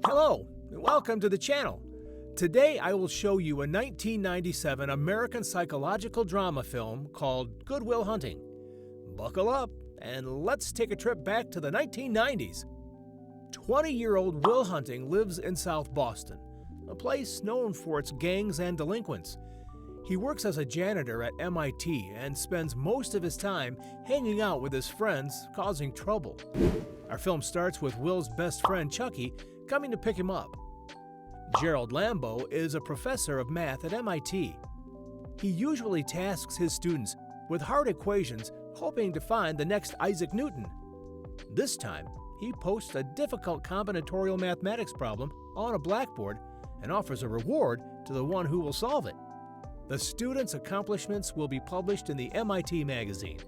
Hello, and welcome to the channel. Today I will show you a 1997 American psychological drama film called Good Will Hunting. Buckle up and let's take a trip back to the 1990s. 20-year-old Will Hunting lives in South Boston, a place known for its gangs and delinquents. He works as a janitor at MIT and spends most of his time hanging out with his friends, causing trouble. Our film starts with Will's best friend Chucky coming to pick him up. Gerald Lambeau is a professor of math at MIT. He usually tasks his students with hard equations, hoping to find the next Isaac Newton. This time, he posts a difficult combinatorial mathematics problem on a blackboard and offers a reward to the one who will solve it. The students' accomplishments will be published in the MIT magazine.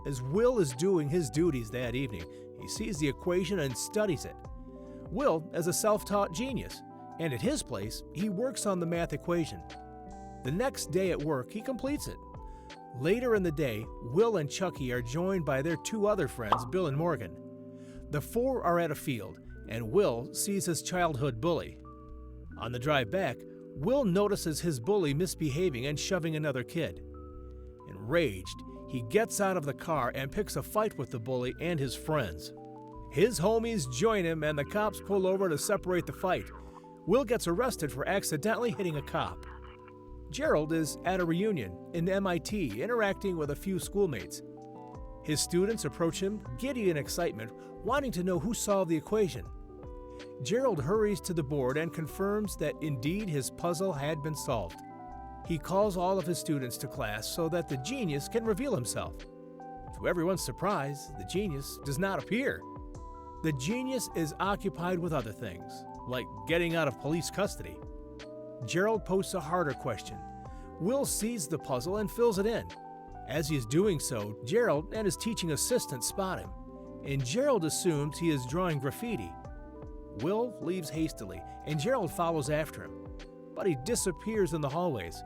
As Will is doing his duties that evening, he sees the equation and studies it. Will is a self-taught genius, and at his place, he works on the math equation. The next day at work, he completes it. Later in the day, Will and Chucky are joined by their two other friends, Bill and Morgan. The four are at a field, and Will sees his childhood bully. On the drive back, Will notices his bully misbehaving and shoving another kid. Enraged, he gets out of the car and picks a fight with the bully and his friends. His homies join him and the cops pull over to separate the fight. Will gets arrested for accidentally hitting a cop. Gerald is at a reunion in MIT interacting with a few schoolmates. His students approach him, giddy in excitement, wanting to know who solved the equation. Gerald hurries to the board and confirms that indeed his puzzle had been solved. He calls all of his students to class so that the genius can reveal himself. To everyone's surprise, the genius does not appear. The genius is occupied with other things, like getting out of police custody. Gerald posts a harder question. Will sees the puzzle and fills it in. As he is doing so, Gerald and his teaching assistant spot him, and Gerald assumes he is drawing graffiti. Will leaves hastily, and Gerald follows after him, but he disappears in the hallways.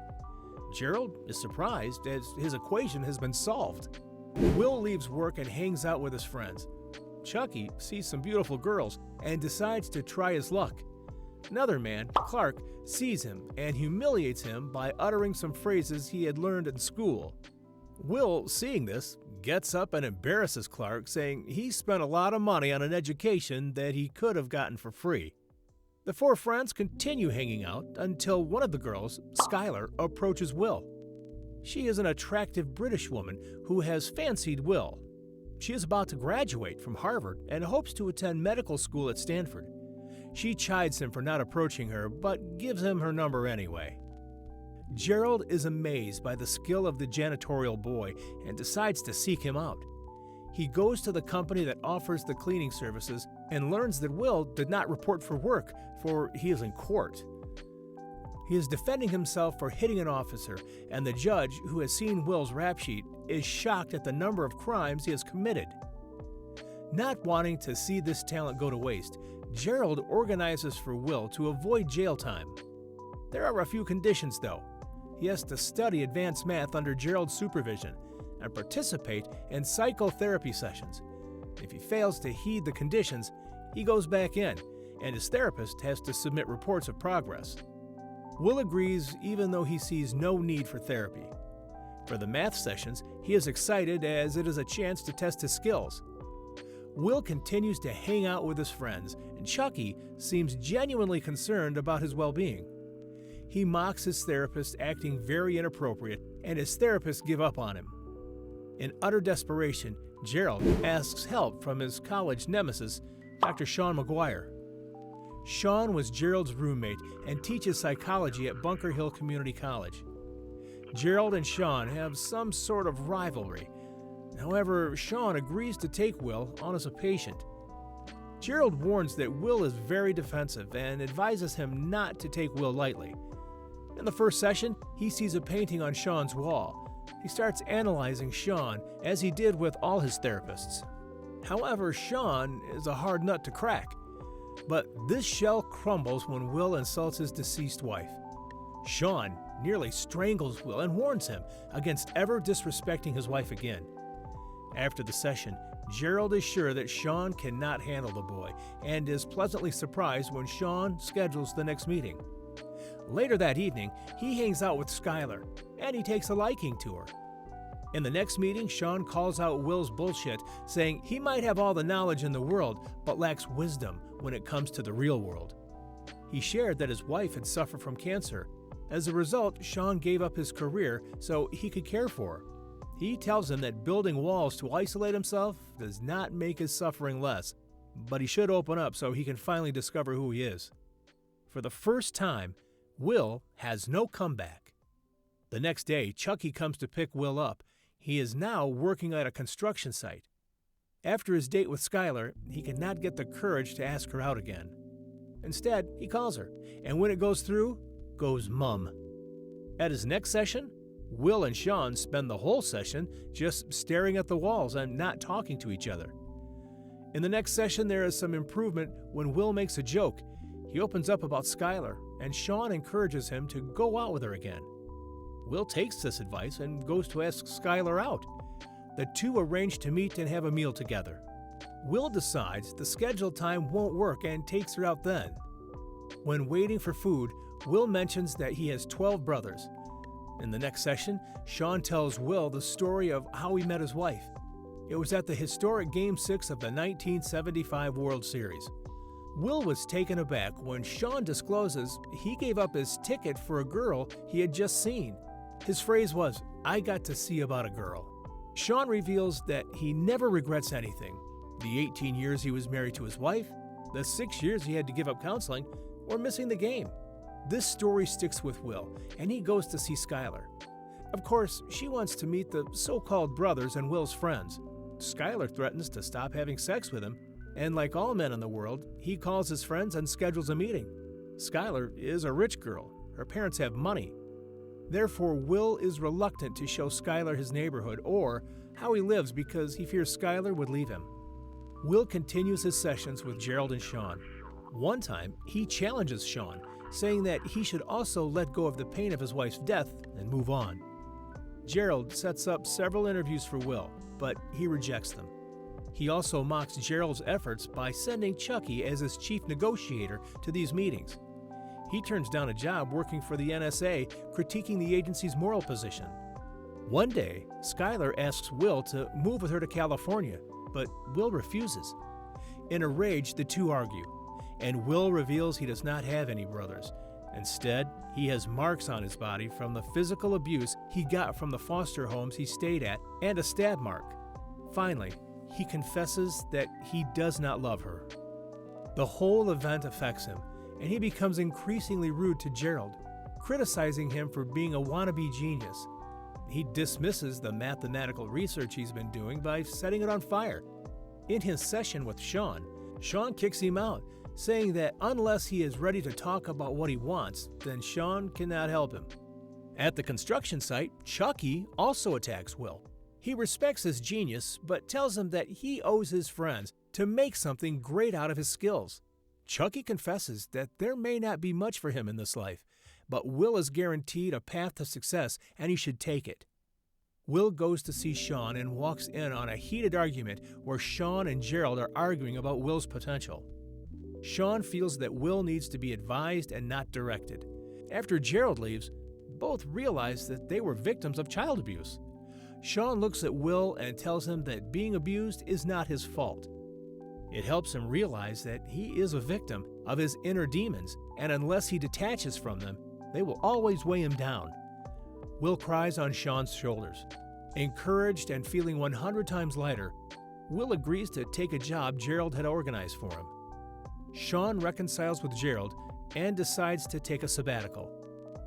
Gerald is surprised as his equation has been solved. Will leaves work and hangs out with his friends. Chucky sees some beautiful girls and decides to try his luck. Another man, Clark, sees him and humiliates him by uttering some phrases he had learned in school. Will, seeing this, gets up and embarrasses Clark, saying he spent a lot of money on an education that he could have gotten for free. The four friends continue hanging out until one of the girls, Skylar, approaches Will. She is an attractive British woman who has fancied Will. She is about to graduate from Harvard and hopes to attend medical school at Stanford. She chides him for not approaching her, but gives him her number anyway. Gerald is amazed by the skill of the janitorial boy and decides to seek him out. He goes to the company that offers the cleaning services and learns that Will did not report for work, for he is in court. He is defending himself for hitting an officer, and the judge, who has seen Will's rap sheet, is shocked at the number of crimes he has committed. Not wanting to see this talent go to waste, Gerald organizes for Will to avoid jail time. There are a few conditions, though. He has to study advanced math under Gerald's supervision and participate in psychotherapy sessions. If he fails to heed the conditions, he goes back in, and his therapist has to submit reports of progress. Will agrees even though he sees no need for therapy. For the math sessions, he is excited as it is a chance to test his skills. Will continues to hang out with his friends, and Chucky seems genuinely concerned about his well-being. He mocks his therapist, acting very inappropriate, and his therapists give up on him. In utter desperation, Gerald asks help from his college nemesis, Dr. Sean McGuire. Sean was Gerald's roommate and teaches psychology at Bunker Hill Community College. Gerald and Sean have some sort of rivalry. However, Sean agrees to take Will on as a patient. Gerald warns that Will is very defensive and advises him not to take Will lightly. In the first session, he sees a painting on Sean's wall. He starts analyzing Sean, as he did with all his therapists. However, Sean is a hard nut to crack. But this shell crumbles when Will insults his deceased wife. Sean nearly strangles Will and warns him against ever disrespecting his wife again. After the session, Gerald is sure that Sean cannot handle the boy and is pleasantly surprised when Sean schedules the next meeting. Later that evening, he hangs out with Skylar, and he takes a liking to her. In the next meeting, Sean calls out Will's bullshit, saying he might have all the knowledge in the world, but lacks wisdom when it comes to the real world. He shared that his wife had suffered from cancer. As a result, Sean gave up his career so he could care for her. He tells him that building walls to isolate himself does not make his suffering less, but he should open up so he can finally discover who he is. For the first time, Will has no comeback. The next day, Chucky comes to pick Will up. He is now working at a construction site. After his date with Skylar, he cannot get the courage to ask her out again. Instead, he calls her, and when it goes through, goes mum. At his next session, Will and Sean spend the whole session just staring at the walls and not talking to each other. In the next session, there is some improvement when Will makes a joke. He opens up about Skylar, and Sean encourages him to go out with her again. Will takes this advice and goes to ask Skylar out. The two arrange to meet and have a meal together. Will decides the scheduled time won't work and takes her out then. When waiting for food, Will mentions that he has 12 brothers. In the next session, Sean tells Will the story of how he met his wife. It was at the historic Game 6 of the 1975 World Series. Will was taken aback when Sean discloses he gave up his ticket for a girl he had just seen. His phrase was, "I got to see about a girl." Sean reveals that he never regrets anything. The 18 years he was married to his wife, the 6 years he had to give up counseling, or missing the game. This story sticks with Will, and he goes to see Skylar. Of course, she wants to meet the so-called brothers and Will's friends. Skylar threatens to stop having sex with him, and like all men in the world, he calls his friends and schedules a meeting. Skylar is a rich girl. Her parents have money. Therefore, Will is reluctant to show Skylar his neighborhood or how he lives because he fears Skylar would leave him. Will continues his sessions with Gerald and Sean. One time, he challenges Sean, saying that he should also let go of the pain of his wife's death and move on. Gerald sets up several interviews for Will, but he rejects them. He also mocks Gerald's efforts by sending Chucky as his chief negotiator to these meetings. He turns down a job working for the NSA, critiquing the agency's moral position. One day, Skylar asks Will to move with her to California, but Will refuses. In a rage, the two argue, and Will reveals he does not have any brothers. Instead, he has marks on his body from the physical abuse he got from the foster homes he stayed at and a stab mark. Finally, he confesses that he does not love her. The whole event affects him, and he becomes increasingly rude to Gerald, criticizing him for being a wannabe genius. He dismisses the mathematical research he's been doing by setting it on fire. In his session with Sean kicks him out, saying that unless he is ready to talk about what he wants, then Sean cannot help him. At the construction site, Chucky also attacks Will. He respects his genius, but tells him that he owes his friends to make something great out of his skills. Chucky confesses that there may not be much for him in this life, but Will is guaranteed a path to success and he should take it. Will goes to see Sean and walks in on a heated argument where Sean and Gerald are arguing about Will's potential. Sean feels that Will needs to be advised and not directed. After Gerald leaves, both realize that they were victims of child abuse. Sean looks at Will and tells him that being abused is not his fault. It helps him realize that he is a victim of his inner demons, and unless he detaches from them, they will always weigh him down. Will cries on Sean's shoulders. Encouraged and feeling 100 times lighter, Will agrees to take a job Gerald had organized for him. Sean reconciles with Gerald and decides to take a sabbatical,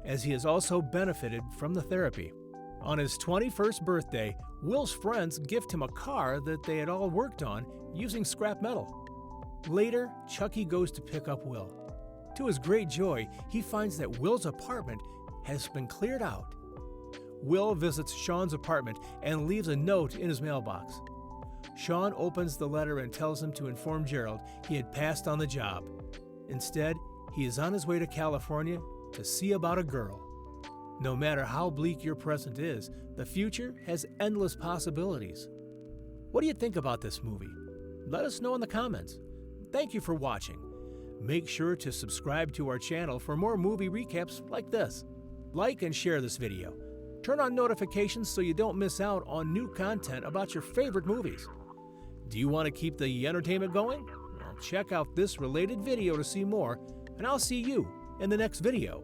as he has also benefited from the therapy. On his 21st birthday, Will's friends gift him a car that they had all worked on using scrap metal. Later, Chucky goes to pick up Will. To his great joy, he finds that Will's apartment has been cleared out. Will visits Sean's apartment and leaves a note in his mailbox. Sean opens the letter and tells him to inform Gerald he had passed on the job. Instead, he is on his way to California to see about a girl. No matter how bleak your present is, the future has endless possibilities. What do you think about this movie? Let us know in the comments. Thank you for watching. Make sure to subscribe to our channel for more movie recaps like this. Like and share this video. Turn on notifications so you don't miss out on new content about your favorite movies. Do you want to keep the entertainment going? Well, check out this related video to see more, and I'll see you in the next video.